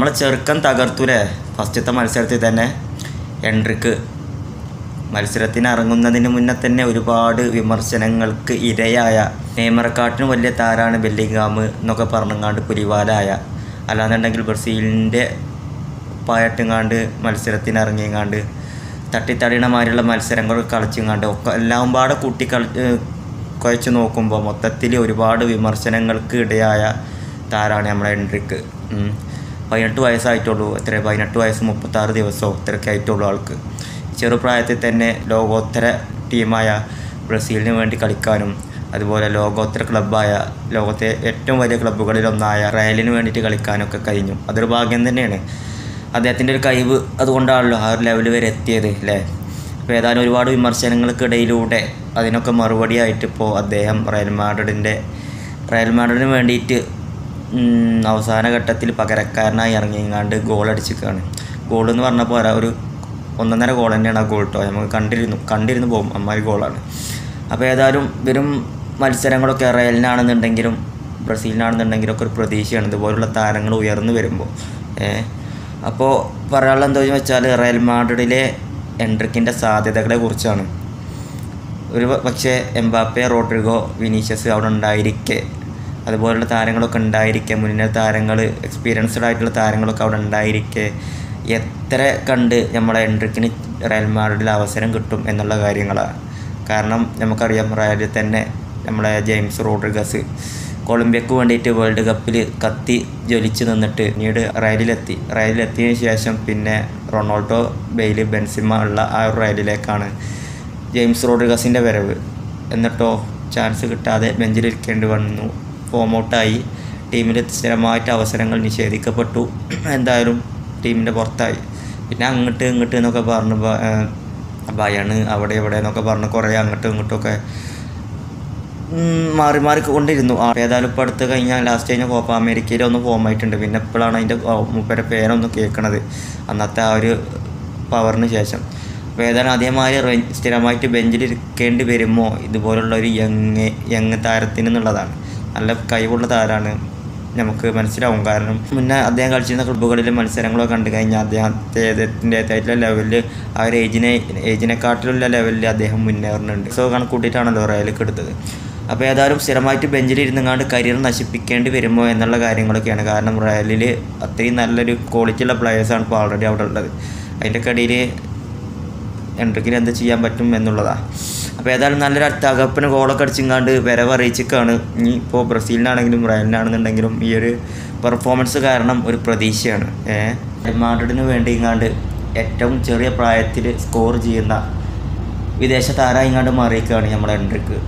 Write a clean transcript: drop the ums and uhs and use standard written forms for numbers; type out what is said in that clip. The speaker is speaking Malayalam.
നമ്മളെ ചെറുക്കൻ തകർത്തൂലേ ഫസ്റ്റത്തെ മത്സരത്തിൽ തന്നെ. എൻട്രിക്ക് മത്സരത്തിന് ഇറങ്ങുന്നതിന് മുന്നേ തന്നെ ഒരുപാട് വിമർശനങ്ങൾക്ക് ഇരയായ, നെയ്മറെക്കാട്ടിനും വലിയ താരാണ് ബെല്ലിംഗാം എന്നൊക്കെ പറഞ്ഞങ്ങാണ്ട് പുലിവാലായ, അല്ലാന്നുണ്ടെങ്കിൽ ബ്രസീലിൻ്റെ പായട്ടുങ്ങാണ്ട് മത്സരത്തിന് ഇറങ്ങിയങ്ങാണ്ട് തട്ടിത്തടീണമാതിരിയുള്ള മത്സരങ്ങൾ കളിച്ചങ്ങാണ്ട് ഒക്കെ എല്ലാം പാടെ കുഴച്ച് നോക്കുമ്പോൾ മൊത്തത്തിൽ ഒരുപാട് വിമർശനങ്ങൾക്ക് ഇടയായ താരാണ് നമ്മളെ എൻട്രിക്ക്. 18 വയസ്സായിട്ടുള്ളൂ. 18 വയസ്സ് 36 ദിവസമോ ഇത്രയൊക്കെ ആയിട്ടുള്ളൂ ആൾക്ക്. ചെറുപ്രായത്തിൽ തന്നെ ലോകോത്തര ടീമായ ബ്രസീലിന് വേണ്ടി കളിക്കാനും അതുപോലെ ലോകോത്തര ക്ലബ്ബായ ലോകത്തെ ഏറ്റവും വലിയ ക്ലബ്ബുകളിലൊന്നായ റയലിന് വേണ്ടിയിട്ട് കളിക്കാനൊക്കെ കഴിഞ്ഞു. അതൊരു ഭാഗ്യം തന്നെയാണ്. അദ്ദേഹത്തിൻ്റെ ഒരു കഴിവ് അതുകൊണ്ടാണല്ലോ ആ ഒരു ലെവൽ വരെ എത്തിയത് അല്ലേ. അപ്പോൾ ഏതായാലും ഒരുപാട് വിമർശനങ്ങൾക്കിടയിലൂടെ അതിനൊക്കെ മറുപടിയായിട്ട് ഇപ്പോൾ അദ്ദേഹം റയൽ മാഡ്രിഡിന് വേണ്ടിയിട്ട് അവസാന ഘട്ടത്തിൽ പകരക്കാരനായി ഇറങ്ങിങ്ങാണ്ട് ഗോളടിച്ചിരിക്കുകയാണ്. ഗോളെന്ന് പറഞ്ഞപ്പോൾ ഒരു 1.5 ഗോൾ തന്നെയാണ് ആ ഗോൾ കേട്ടോ. നമുക്ക് കണ്ടിരുന്നു പോകും അമ്മാതിരി ഗോളാണ്. അപ്പോൾ ഏതായാലും വരും മത്സരങ്ങളൊക്കെ റയലിനാണെന്നുണ്ടെങ്കിലും ബ്രസീലിനാണെന്നുണ്ടെങ്കിലും ഒക്കെ ഒരു പ്രതീക്ഷയാണ് ഇതുപോലുള്ള താരങ്ങൾ ഉയർന്നു വരുമ്പോൾ. അപ്പോൾ പറയാനുള്ള എന്താണെന്ന് വെച്ചാൽ റയൽ മാഡ്രിഡിലെ എൻട്രിക്കിൻ്റെ സാധ്യതകളെ കുറിച്ചാണ്. ഒരു പക്ഷേ എംബാപ്പെ, റോഡ്രിഗോ, വിനീഷ്യസ് അവിടെ ഉണ്ടായിരിക്കെ, അതുപോലുള്ള താരങ്ങളൊക്കെ ഉണ്ടായിരിക്കെ, മുന്നേ താരങ്ങൾ, എക്സ്പീരിയൻസ്ഡ് ആയിട്ടുള്ള താരങ്ങളൊക്കെ അവിടെ ഉണ്ടായിരിക്കെ എത്ര കണ്ട് നമ്മളെ എൻട്രിക്കിന് റയൽ മാഡ്രിഡിൽ അവസരം കിട്ടും എന്നുള്ള കാര്യങ്ങളാണ്. കാരണം നമുക്കറിയാം റയലിൽ തന്നെ നമ്മളെ ജെയിംസ് റോഡ്രിഗസ് കൊളംബിയക്ക് വേണ്ടിയിട്ട് വേൾഡ് കപ്പിൽ കത്തി ജ്വലിച്ച് നിന്നിട്ട് പിന്നീട് റയലിലെത്തിയതിന് ശേഷം പിന്നെ റൊണാൾഡോ, ബെയ്ലി, ബെൻസിമ ഉള്ള ആ ഒരു റയലിലേക്കാണ് ജെയിംസ് റോഡ്രിഗസിൻ്റെ വരവ്. എന്നിട്ടോ ചാൻസ് കിട്ടാതെ ബെഞ്ചിലിരിക്കേണ്ടി വന്നു, ഫോം ഔട്ടായി, ടീമിൽ സ്ഥിരമായിട്ട് അവസരങ്ങൾ നിഷേധിക്കപ്പെട്ടു, എന്തായാലും ടീമിൻ്റെ പുറത്തായി. പിന്നെ അങ്ങോട്ട് എന്നൊക്കെ പറഞ്ഞ് ബയണ് അവിടെ ഇവിടെ എന്നൊക്കെ പറഞ്ഞ് കുറേ അങ്ങോട്ടും ഇങ്ങോട്ടുമൊക്കെ മാറി കൊണ്ടിരുന്നു. ഏതായാലും ഇപ്പോൾ അടുത്ത് ലാസ്റ്റ് കഴിഞ്ഞ കോപ്പ അമേരിക്കയിലൊന്ന് ഫോം ആയിട്ടുണ്ട്. പിന്നെ എപ്പോഴാണ് അതിൻ്റെ മൂപ്പരെ പേരൊന്ന് കേൾക്കണത്, അന്നത്തെ ആ ഒരു പവറിന് ശേഷം. അപ്പോൾ ഏതായാലും അതേമാതിരി സ്ഥിരമായിട്ട് ബെഞ്ചിലിരിക്കേണ്ടി വരുമോ ഇതുപോലുള്ള ഒരു യങ് താരത്തിന് എന്നുള്ളതാണ്. നല്ല കഴിവുള്ള താരമാണ്, നമുക്ക് മനസ്സിലാവും. കാരണം മുന്നേ അദ്ദേഹം കളിച്ചിരുന്ന ക്ലബ്ബുകളിലെ മത്സരങ്ങളൊക്കെ കണ്ടു കഴിഞ്ഞാൽ അദ്ദേഹത്തിൻ്റെതായിട്ടുള്ള ലെവലിൽ ആ ഒരു ഏജിനെക്കാട്ടിലുള്ള ലെവലിൽ അദ്ദേഹം മുന്നേറുന്നുണ്ട്. സോ കണക്കൂട്ടിയിട്ടാണല്ലോ റയലിലേക്ക് എടുത്തത്. അപ്പോൾ ഏതായാലും സ്ഥിരമായിട്ട് ബെഞ്ചിലിരുന്നുകൊണ്ട് കരിയർ നശിപ്പിക്കേണ്ടി വരുമോ എന്നുള്ള കാര്യങ്ങളൊക്കെയാണ്. കാരണം റയലിൽ അത്രയും നല്ലൊരു ക്വാളിറ്റിയുള്ള പ്ലെയേഴ്സാണ് ഇപ്പോൾ ഓൾറെഡി അവിടെ ഉള്ളത്. അതിൻ്റെ കടിയിൽ എൻട്രിക്കിന് എന്ത് ചെയ്യാൻ പറ്റും എന്നുള്ളതാണ്. അപ്പോൾ ഏതായാലും നല്ലൊരു തകപ്പിന് ഗോളൊക്കെ അടിച്ചിങ്ങാണ്ട് വരവ് അറിയിച്ചിക്കാണ്. ഇനി ഇപ്പോൾ ബ്രസീലിനാണെങ്കിലും റയലിനാണെന്നുണ്ടെങ്കിലും ഈ ഒരു പെർഫോമൻസ് കാരണം ഒരു പ്രതീക്ഷയാണ്. മാഡ്രിഡിന് വേണ്ടി ഇങ്ങാണ്ട് ഏറ്റവും ചെറിയ പ്രായത്തിൽ സ്കോർ ചെയ്യുന്ന വിദേശ താരമായിങ്ങാണ്ട് മാറിയിരിക്കുകയാണ് നമ്മുടെ എൻട്രിക്ക്.